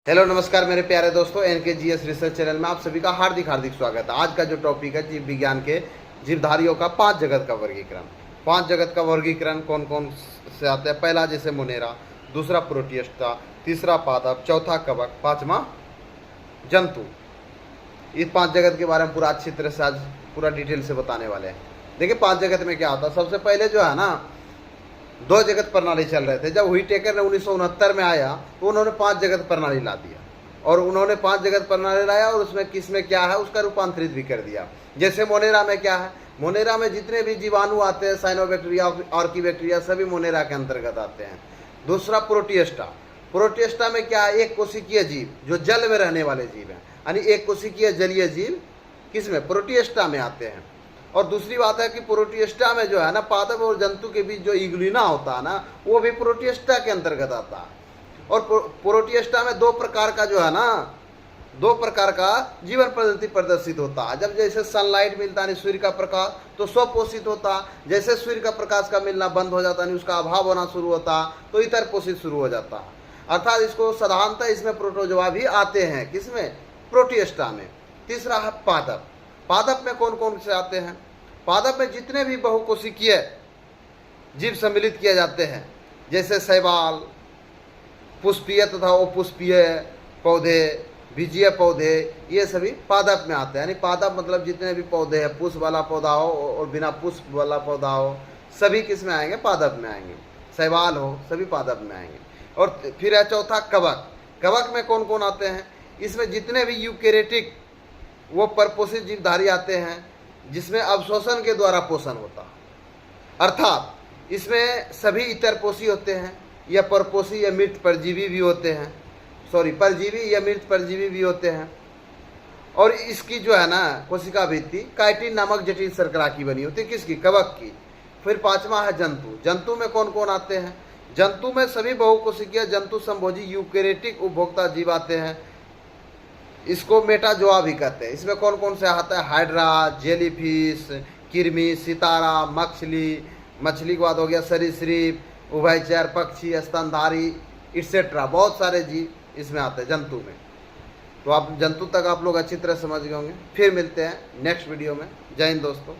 Hello नमस्कार मेरे प्यारे दोस्तों, NKGS रिसर्च चैनल में आप सभी का हार्दिक हार्दिक स्वागत है। आज का जो टॉपिक है जीव विज्ञान के जीवधारियों का 5 जगत का वर्गीकरण। 5 जगत का वर्गीकरण कौन कौन से आते हैं? पहला जैसे मोनेरा, दूसरा प्रोटिस्टा, तीसरा पादप, चौथा कवक, पांचवा जंतु। इस 5 जगत के बारे में पूरा अच्छी तरह से आज पूरा डिटेल से बताने वाले हैं। देखिए 5 जगत में क्या होता है। सबसे पहले जो है ना, 2 जगत प्रणाली चल रहे थे। जब व्हीटेकर ने 1969 में आया तो उन्होंने 5 जगत प्रणाली ला दिया, और उन्होंने 5 जगत प्रणाली लाया और उसमें किस में क्या है उसका रूपांतरित भी कर दिया। जैसे मोनेरा में क्या है, मोनेरा में जितने भी जीवाणु आते हैं, साइनोबैक्टीरिया, आर्कीबैक्टीरिया, सभी मोनेरा के अंतर्गत आते हैं। दूसरा प्रोटिस्टा, प्रोटिस्टा में क्या है, एक कोशिकीय जीव जो जल में रहने वाले जीव हैं, यानी एक कोशिकीय जलीय जीव किसमें, प्रोटिस्टा में आते हैं। और दूसरी बात है कि प्रोटिस्टा में जो है ना, पादप और जंतु के बीच जो इग्लिना होता है ना, वो भी प्रोटिस्टा के अंतर्गत आता है। और प्रोटिस्टा में 2 प्रकार का जो है ना, 2 प्रकार का जीवन पद्धति प्रदर्शित होता है। जब जैसे सनलाइट मिलता है, सूर्य का प्रकाश, तो स्वपोषित होता। जैसे सूर्य का प्रकाश का मिलना बंद हो जाता है, उसका अभाव होना शुरू होता, तो इतर पोषित शुरू हो जाता है। अर्थात इसको साधारणतः इसमें प्रोटोजोआ भी आते हैं, किसमें, प्रोटिस्टा में। तीसरा है पादप। पादप में कौन कौन से आते हैं? पादप में जितने भी बहुकोशिकीय जीव सम्मिलित किए जाते हैं, जैसे शैवाल, पुष्पीय तथा अपुष्पीय पौधे, बीजीय पौधे, ये सभी पादप में आते हैं। यानी पादप मतलब जितने भी पौधे हैं, पुष्प वाला पौधा हो और बिना पुष्प वाला पौधा हो, सभी किस में आएंगे, पादप में आएंगे। शैवाल हो, सभी पादप में आएंगे। और फिर है चौथा कवक। कवक में कौन कौन आते हैं? इसमें जितने भी यूकेरेटिक वो परपोषित जीवधारी आते हैं, जिसमें अवशोषण के द्वारा पोषण होता है। अर्थात इसमें सभी इतरपोषी होते हैं, या परपोषी या मृत परजीवी भी होते हैं, परजीवी या मृत परजीवी भी होते हैं। और इसकी जो है ना कोशिका भित्ति काइटिन नामक जटिल शर्करा की बनी होती है, किसकी, कवक की। फिर 5वां है जंतु। जंतु में कौन कौन आते हैं? जंतु में सभी बहुकोशिकीय जंतु संभोजी यूकेरेटिक उपभोक्ता जीव आते हैं। इसको मेटाजोआ भी कहते हैं। इसमें कौन कौन से आता है? हाइड्रा, जेलीफिश, कृमि, सितारा, मछली के बाद हो गया सरीसृप, उभयचर, पक्षी, स्तनधारी, इट्सेट्रा। बहुत सारे जीव इसमें आते हैं जंतु में। तो आप जंतु तक आप लोग अच्छी तरह समझ गए होंगे। फिर मिलते हैं नेक्स्ट वीडियो में। जय हिंद दोस्तों।